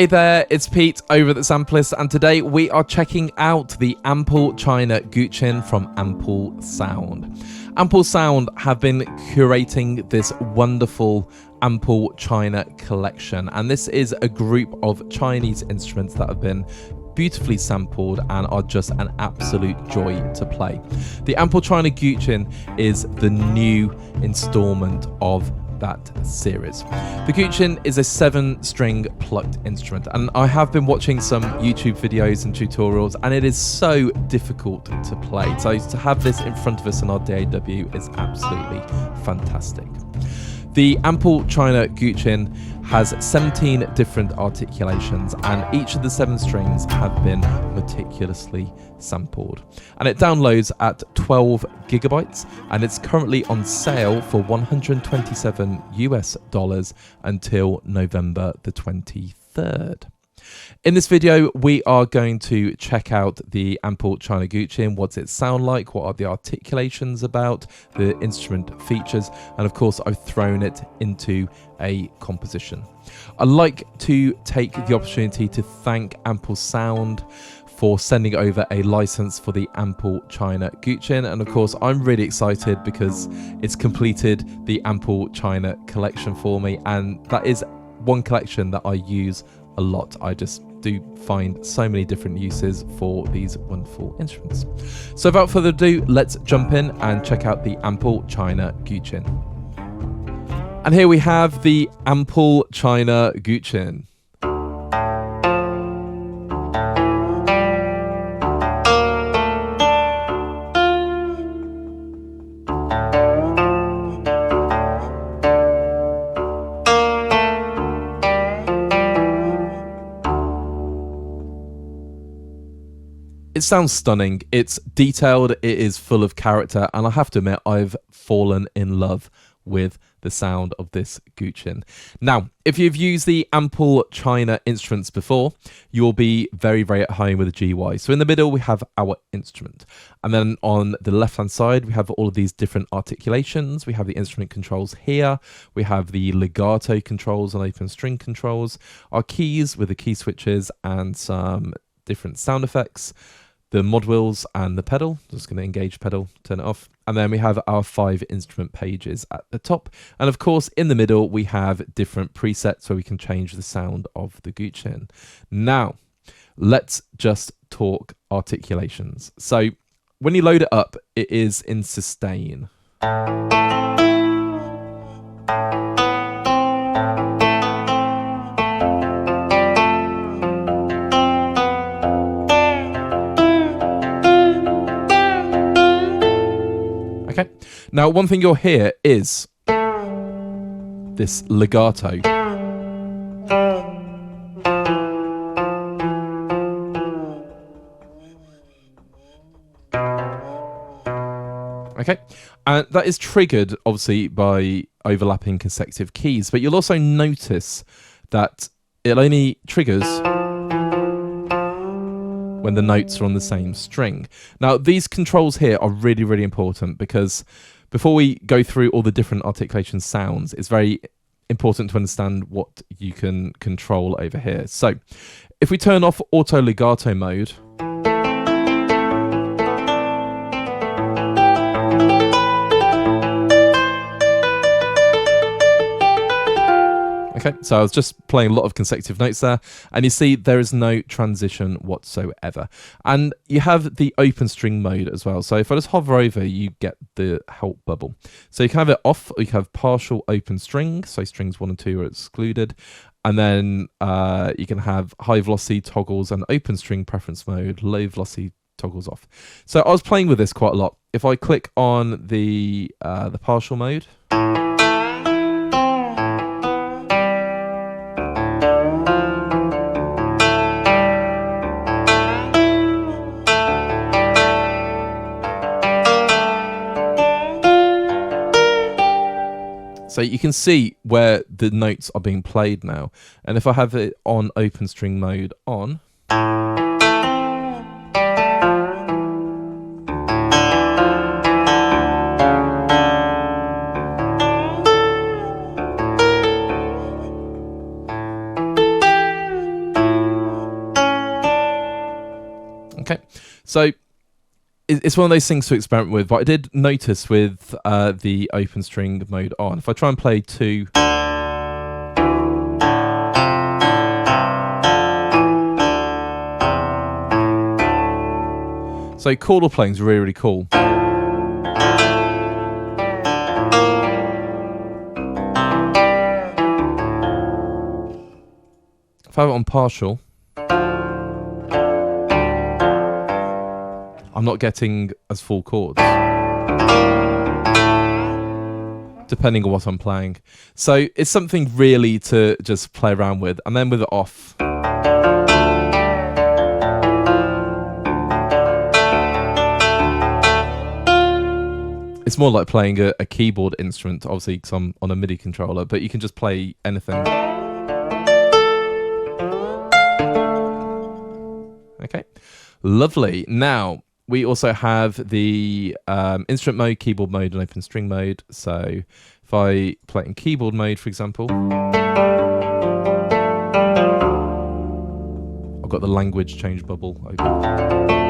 Hey there, it's Pete over at the Sampleist, and today we are checking out the Ample China Guqin from Ample Sound. Ample Sound have been curating this wonderful Ample China collection, and this is a group of Chinese instruments that have been beautifully sampled and are just an absolute joy to play. The Ample China Guqin is the new installment of that series. The Guqin is a 7-string plucked instrument, and I have been watching some YouTube videos and tutorials, and it is so difficult to play. So to have this in front of us in our DAW is absolutely fantastic. The Ample China Guqin has 17 different articulations, and each of the 7 strings have been meticulously sampled. And it downloads at 12 gigabytes, and it's currently on sale for $127 until November the 23rd. In this video, we are going to check out the Ample China Guqin. What's it sound like? What are the articulations about? The instrument features, and of course, I've thrown it into a composition. I'd like to take the opportunity to thank Ample Sound for sending over a license for the Ample China Guqin, and of course I'm really excited because it's completed the Ample China collection for me, and that is one collection that I use a lot. I just do find so many different uses for these wonderful instruments. So without further ado, let's jump in and check out the Ample China Guqin. And here we have the Ample China Guqin. It sounds stunning, it's detailed, it is full of character, and I have to admit I've fallen in love with the sound of this Guqin. Now, if you've used the Ample China instruments before, you'll be very, very at home with the GY. So in the middle, we have our instrument. And then on the left-hand side, we have all of these different articulations. We have the instrument controls here. We have the legato controls and open string controls. Our keys with the key switches and some different sound effects. The mod wheels and the pedal. Just going to engage pedal, turn it off. And then we have our 5 instrument pages at the top. And of course, in the middle, we have different presets where we can change the sound of the Guqin. Now, let's just talk articulations. So when you load it up, it is in sustain. Okay. Now, one thing you'll hear is this legato. Okay, and that is triggered obviously by overlapping consecutive keys, but you'll also notice that it only triggers when the notes are on the same string. Now, these controls here are really, really important because before we go through all the different articulation sounds, it's very important to understand what you can control over here. So if we turn off auto legato mode, okay, so I was just playing a lot of consecutive notes there, and you see there is no transition whatsoever. And you have the open string mode as well. So if I just hover over, you get the help bubble. So you can have it off, or you can have partial open string, so strings 1 and 2 are excluded. And then you can have high velocity toggles and open string preference mode, low velocity toggles off. So I was playing with this quite a lot. If I click on the partial mode, so you can see where the notes are being played now. And if I have it on open string mode on, Okay, so it's one of those things to experiment with, but I did notice with the open string mode on, if I try and play 2, so chordal playing is really, really cool. If I have it on partial, I'm not getting as full chords, depending on what I'm playing. So it's something really to just play around with. And then with it off, it's more like playing a keyboard instrument, obviously, because I'm on a MIDI controller, but you can just play anything. Okay, lovely. Now, we also have the instrument mode, keyboard mode, and open string mode. So if I play it in keyboard mode, for example, I've got the language change bubble open.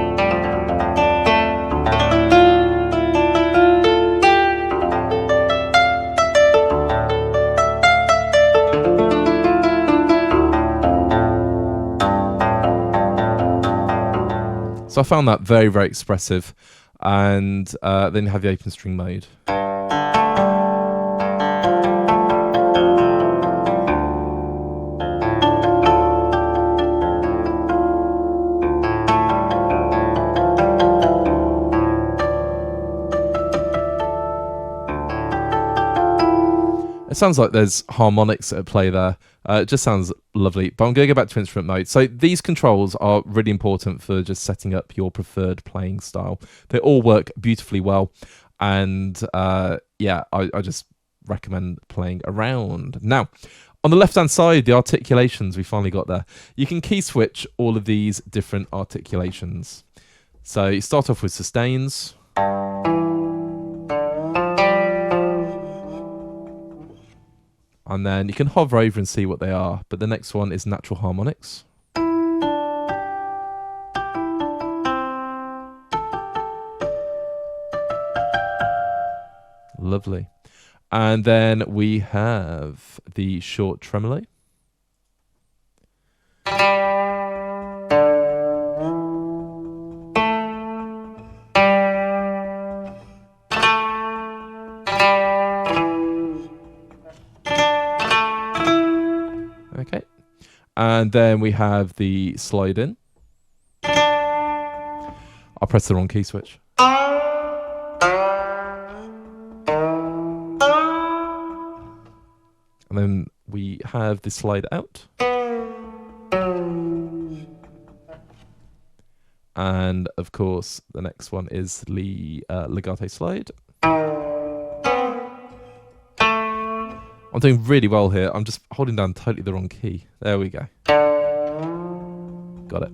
So I found that very, very expressive. And then you have the open string mode. It sounds like there's harmonics at play there. It just sounds lovely. But I'm going to go back to instrument mode. So these controls are really important for just setting up your preferred playing style. They all work beautifully well. And yeah, I just recommend playing around. Now, on the left-hand side, the articulations, we finally got there. You can key switch all of these different articulations. So you start off with sustains. And then you can hover over and see what they are. But the next one is natural harmonics. Lovely. And then we have the short tremolo. Okay. And then we have the slide in. I'll press the wrong key switch. And then we have the slide out. And of course, the next one is the legato slide. I'm doing really well here. I'm just holding down totally the wrong key. There we go. Got it.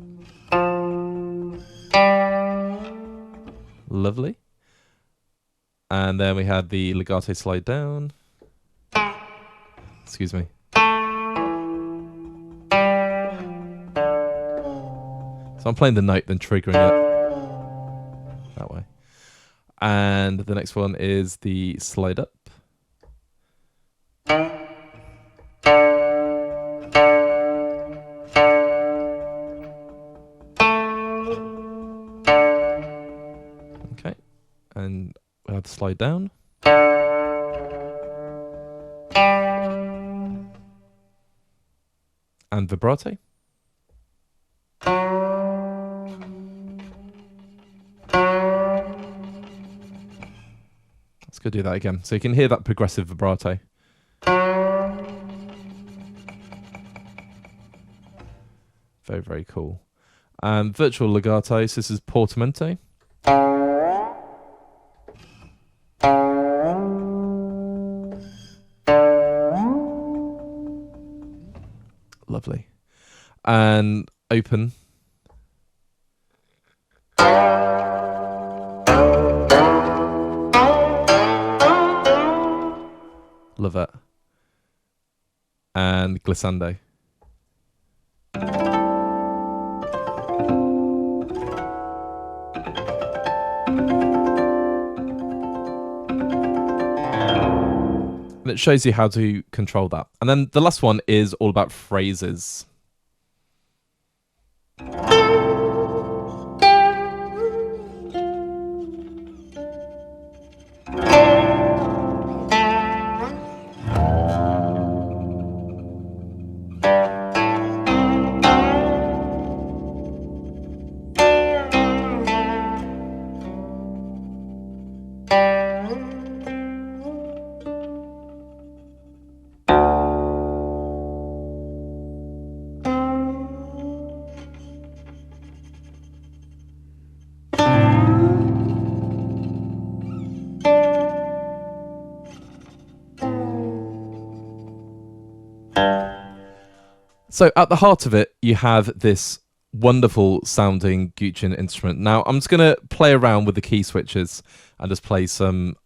Lovely. And then we have the legato slide down. Excuse me. So I'm playing the note, then triggering it that way. And the next one is the slide up. Okay. And we have the slide down. And vibrato. Let's go do that again. So you can hear that progressive vibrato. Very, very cool. Virtual legato. So this is portamento. Lovely. And open. Love it. And glissando. And it shows you how to control that. And then the last one is all about phrases. So at the heart of it, you have this wonderful sounding Guqin instrument. Now I'm just going to play around with the key switches and just play some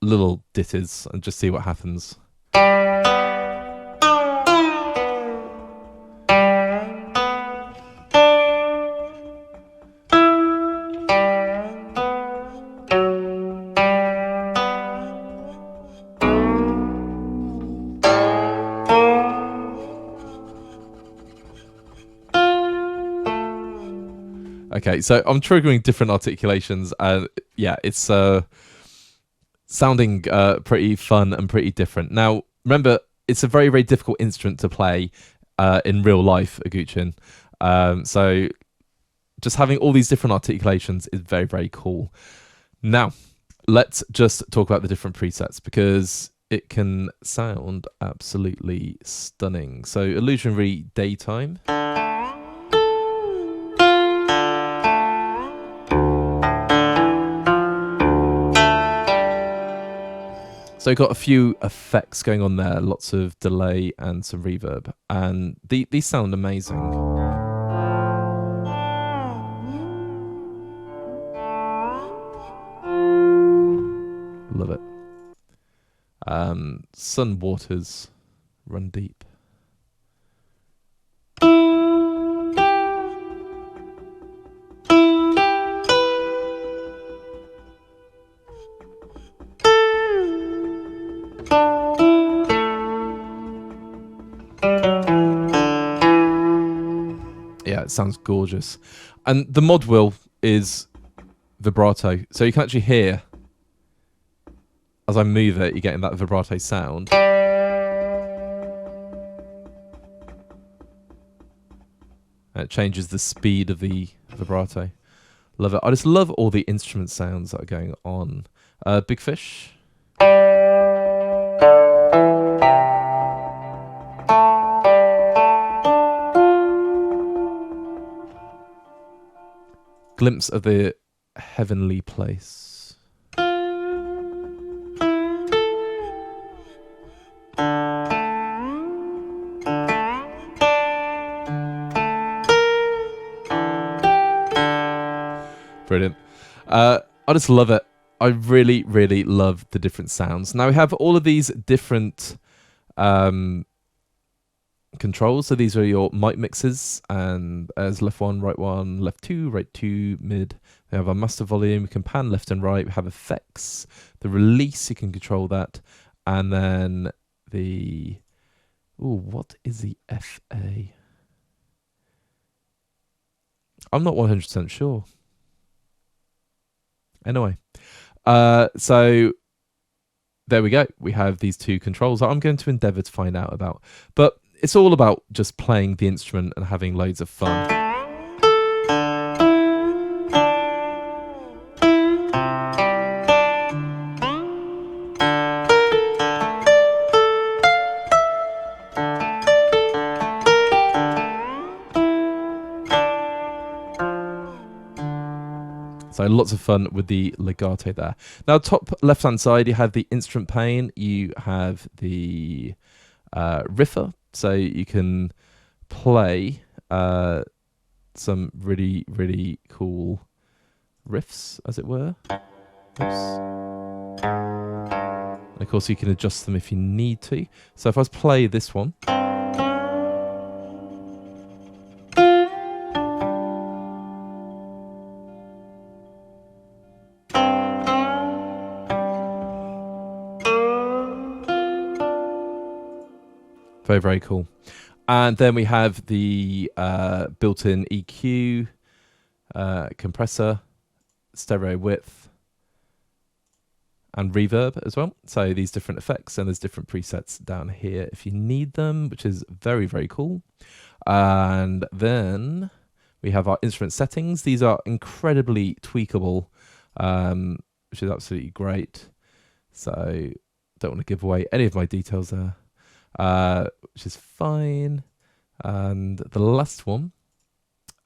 little ditties and just see what happens. Okay, so I'm triggering different articulations, and yeah, it's sounding pretty fun and pretty different. Now, remember, it's a very, very difficult instrument to play in real life, a Guqin. So just having all these different articulations is very, very cool. Now, let's just talk about the different presets, because it can sound absolutely stunning. So illusionary daytime. So got a few effects going on there, lots of delay and some reverb, and these sound amazing. Love it. Sun waters run deep. Yeah, it sounds gorgeous. And the mod wheel is vibrato, so you can actually hear as I move it, you're getting that vibrato sound. And it changes the speed of the vibrato. Love it. I just love all the instrument sounds that are going on. Big Fish. Glimpse of the heavenly place. Brilliant. I just love it. I really, really love the different sounds. Now we have all of these different controls. So these are your mic mixes, and there's left one, left two, right two, mid. We have our master volume. We can pan left and right. We have effects. The release, you can control that. And then the... Ooh, what is the FA? I'm not 100% sure. Anyway, so there we go. We have these two controls that I'm going to endeavour to find out about. But it's all about just playing the instrument and having loads of fun. So lots of fun with the legato there. Now, top left-hand side, you have the instrument pane. You have the riffer, so you can play some really, really cool riffs, as it were. Riffs. And of course, you can adjust them if you need to. So if I was to play this one. Very, very cool. And then we have the built-in EQ, compressor, stereo width, and reverb as well. So these different effects, and there's different presets down here if you need them, which is very, very cool. And then we have our instrument settings. These are incredibly tweakable, which is absolutely great. So don't want to give away any of my details there, which is fine. And the last one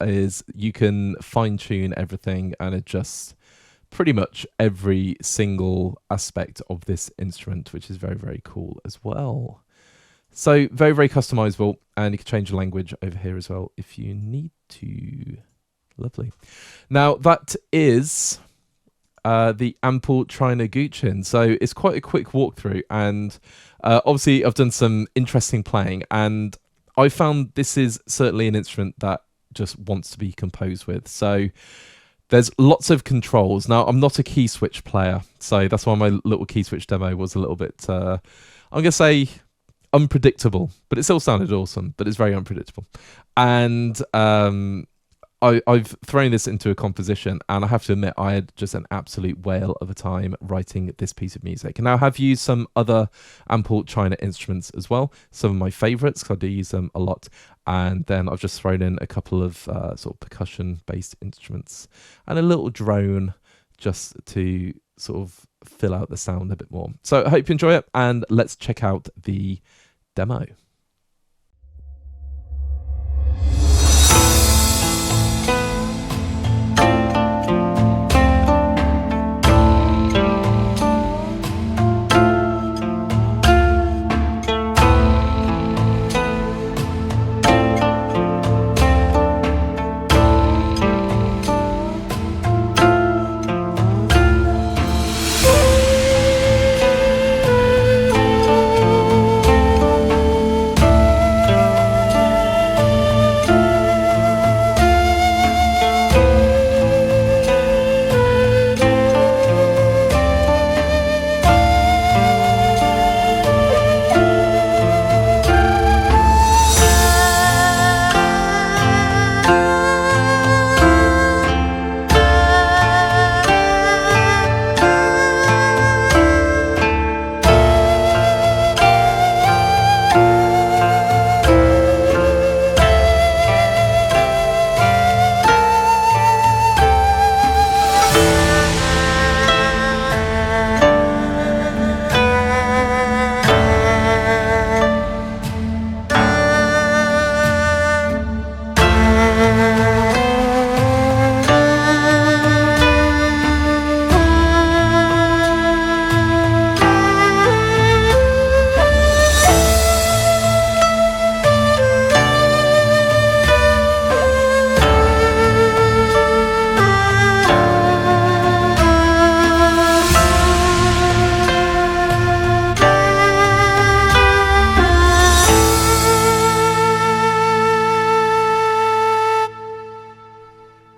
is you can fine tune everything and adjust pretty much every single aspect of this instrument, which is very, very cool as well. So very, very customizable, and you can change the language over here as well if you need to. Lovely. Now that is the Ample China Guqin. So it's quite a quick walkthrough, and obviously I've done some interesting playing, and I found this is certainly an instrument that just wants to be composed with. So there's lots of controls. Now, I'm not a key switch player, so that's why my little key switch demo was a little bit, I'm going to say unpredictable, but it still sounded awesome, but it's very unpredictable. And I've thrown this into a composition, and I have to admit I had just an absolute whale of a time writing this piece of music. And now I have used some other Ample China instruments as well, some of my favorites, because I do use them a lot. And then I've just thrown in a couple of sort of percussion-based instruments and a little drone just to sort of fill out the sound a bit more. So I hope you enjoy it, and let's check out the demo.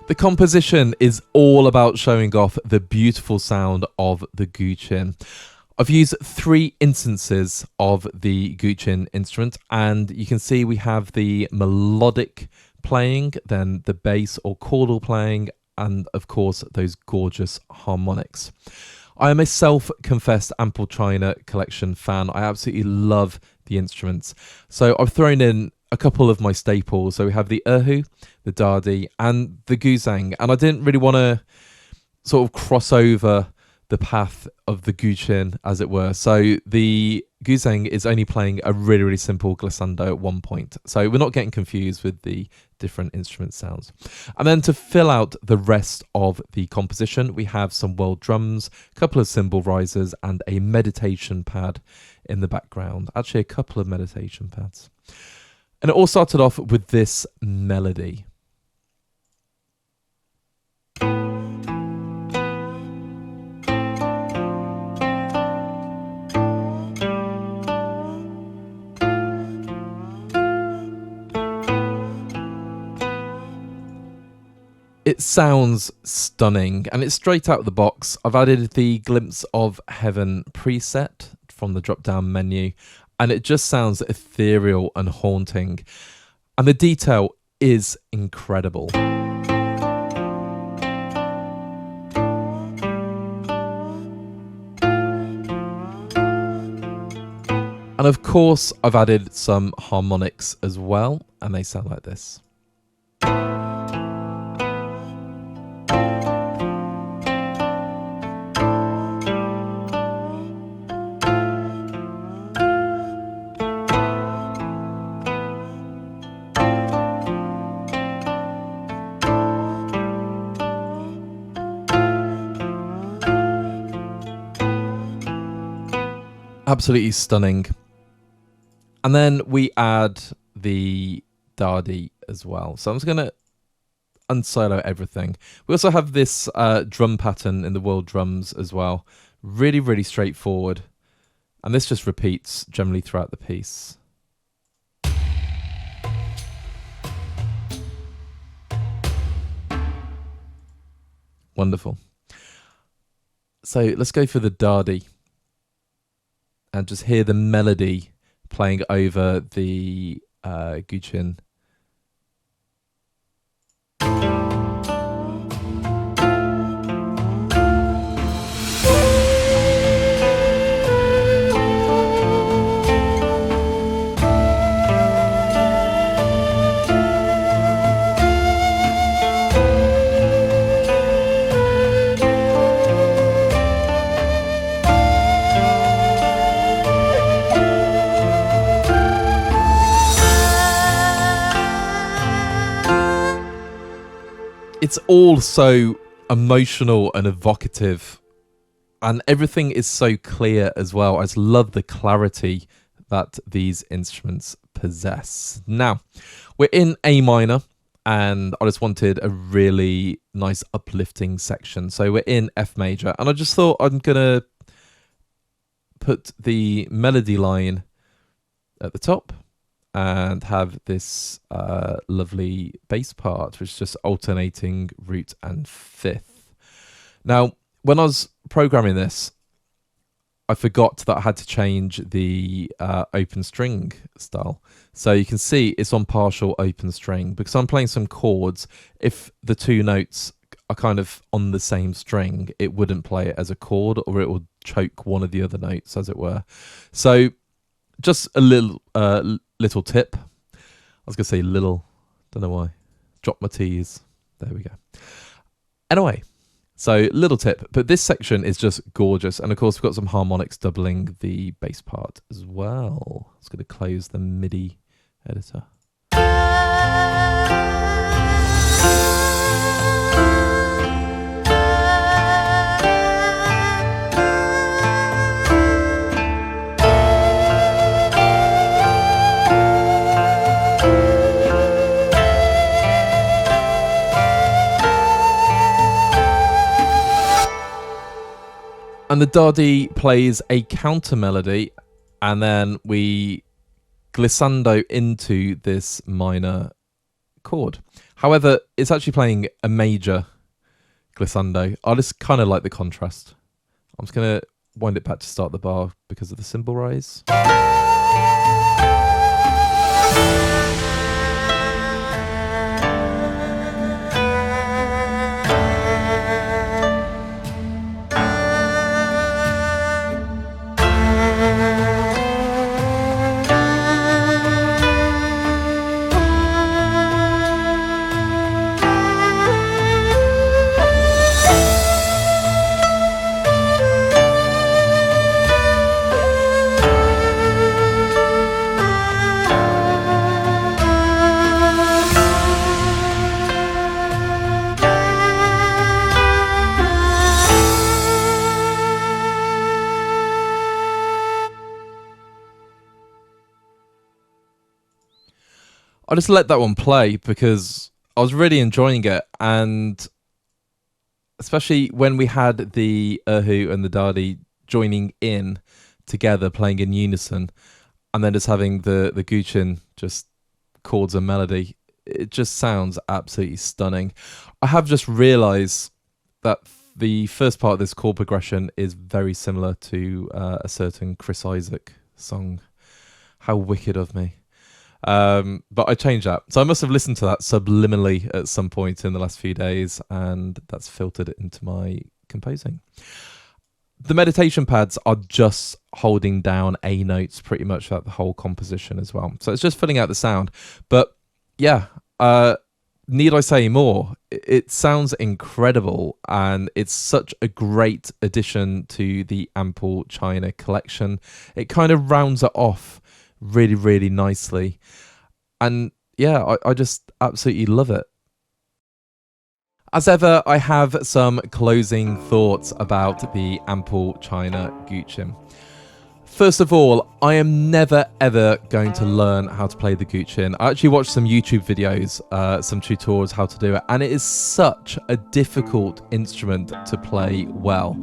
The composition is all about showing off the beautiful sound of the Guqin. I've used 3 instances of the Guqin instrument, and you can see we have the melodic playing, then the bass or chordal playing, and of course those gorgeous harmonics. I am a self-confessed Ample China collection fan. I absolutely love the instruments. So I've thrown in a couple of my staples. So we have the erhu, the dadi, and the guzheng. And I didn't really want to sort of cross over the path of the Guqin, as it were. So the guzheng is only playing a really, really simple glissando at one point. So we're not getting confused with the different instrument sounds. And then to fill out the rest of the composition, we have some world drums, a couple of cymbal risers, and a meditation pad in the background. Actually, a couple of meditation pads. And it all started off with this melody. It sounds stunning, and it's straight out of the box. I've added the Glimpse of Heaven preset from the drop-down menu, and it just sounds ethereal and haunting. And the detail is incredible. And of course, I've added some harmonics as well, and they sound like this. Absolutely stunning. And then we add the Dadi as well. So I'm just going to unsolo everything. We also have this drum pattern in the world drums as well. Really, really straightforward. And this just repeats generally throughout the piece. Wonderful. So let's go for the Dadi. And just hear the melody playing over the Guqin. It's all so emotional and evocative, and everything is so clear as well. I just love the clarity that these instruments possess. Now, we're in A minor, and I just wanted a really nice uplifting section. So we're in F major, and I just thought I'm going to put the melody line at the top and have this lovely bass part, which is just alternating root and fifth. Now, when I was programming this, I forgot that I had to change the open string style. So you can see it's on partial open string because I'm playing some chords. If the two notes are kind of on the same string, it wouldn't play it as a chord, or it will choke one of the other notes, as it were. So just a little tip. I was going to say little, don't know why. Drop my T's. There we go. Anyway, so little tip, but this section is just gorgeous. And of course, we've got some harmonics doubling the bass part as well. I was going to close the MIDI editor. And the Dadi plays a counter melody, and then we glissando into this minor chord. However, it's actually playing a major glissando. I just kind of like the contrast. I'm just going to wind it back to start the bar because of the cymbal rise. I just let that one play because I was really enjoying it, and especially when we had the Erhu and the Dadi joining in together, playing in unison, and then just having the Guqin just chords and melody. It just sounds absolutely stunning. I have just realised that the first part of this chord progression is very similar to a certain Chris Isaak song. How wicked of me. But I changed that. So I must have listened to that subliminally at some point in the last few days, and that's filtered into my composing. The meditation pads are just holding down A notes pretty much throughout the whole composition as well. So it's just filling out the sound. But yeah, need I say more? It sounds incredible, and it's such a great addition to the Ample China collection. It kind of rounds it off really, really nicely. And yeah, I just absolutely love it. As ever, I have some closing thoughts about the Ample China Guqin. First of all, I am never ever going to learn how to play the Guqin. I actually watched some YouTube videos, some tutorials how to do it, and it is such a difficult instrument to play well.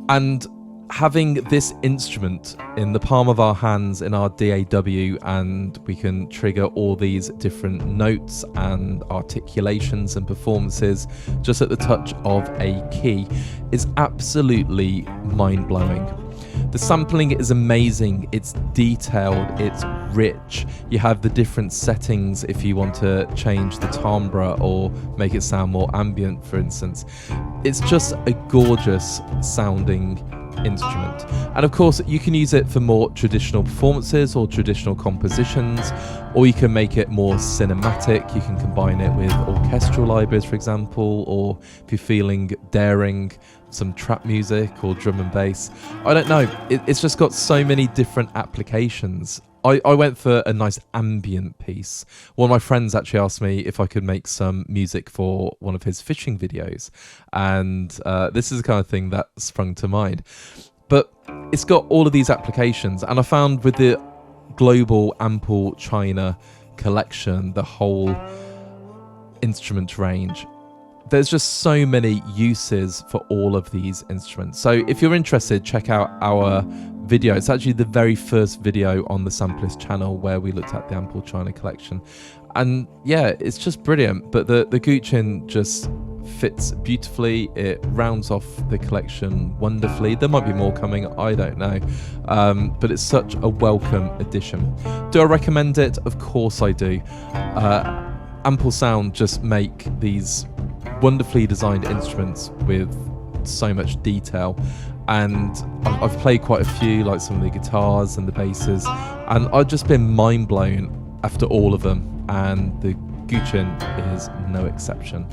And having this instrument in the palm of our hands in our DAW, and we can trigger all these different notes and articulations and performances just at the touch of a key, is absolutely mind-blowing. The sampling is amazing, it's detailed, it's rich. You have the different settings if you want to change the timbre or make it sound more ambient, for instance. It's just a gorgeous sounding instrument. And of course, you can use it for more traditional performances or traditional compositions, or you can make it more cinematic. You can combine it with orchestral libraries, for example, or if you're feeling daring, some trap music or drum and bass. I don't know, it's just got so many different applications. I went for a nice ambient piece. One of my friends actually asked me if I could make some music for one of his fishing videos, and this is the kind of thing that sprung to mind. But it's got all of these applications, and I found with the global Ample China collection, the whole instrument range, there's just so many uses for all of these instruments. So if you're interested, check out our video. It's actually the very first video on the Sampleist channel where we looked at the Ample China collection. And yeah, it's just brilliant. But the Guqin just fits beautifully. It rounds off the collection wonderfully. There might be more coming, I don't know. But it's such a welcome addition. Do I recommend it? Of course I do. Ample Sound just make these wonderfully designed instruments with so much detail, and I've played quite a few, like some of the guitars and the basses, and I've just been mind blown after all of them, and the Guqin is no exception.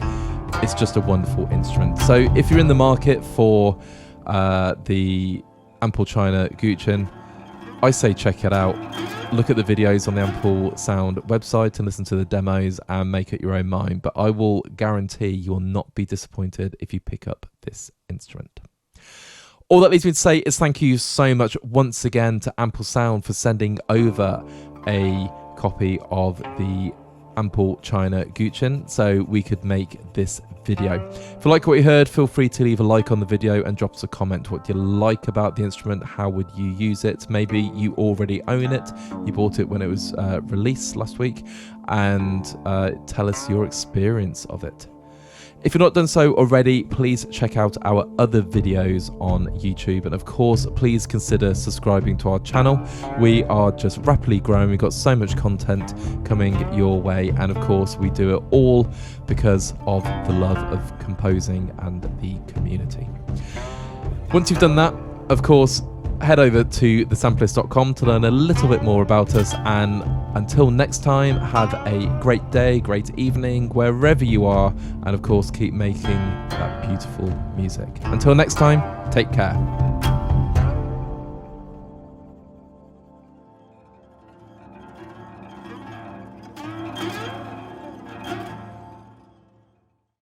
It's just a wonderful instrument. So if you're in the market for the Ample China Guqin, I say check it out. Look at the videos on the Ample Sound website and listen to the demos and make it your own mind. But I will guarantee you will not be disappointed if you pick up this instrument. All that leaves me to say is thank you so much once again to Ample Sound for sending over a copy of the Ample China Guqin so we could make this video. If you like what you heard, feel free to leave a like on the video and drop us a comment what you like about the instrument. How would you use it? Maybe you already own it, you bought it when it was released last week, and tell us your experience of it. If you've not done so already, please check out our other videos on YouTube, and of course please consider subscribing to our channel. We are just rapidly growing, we've got so much content coming your way, and of course we do it all because of the love of composing and the community. Once you've done that, of course, head over to thesampleist.com to learn a little bit more about us, and until next time, have a great day, great evening, wherever you are, and of course keep making that beautiful music. Until next time, take care.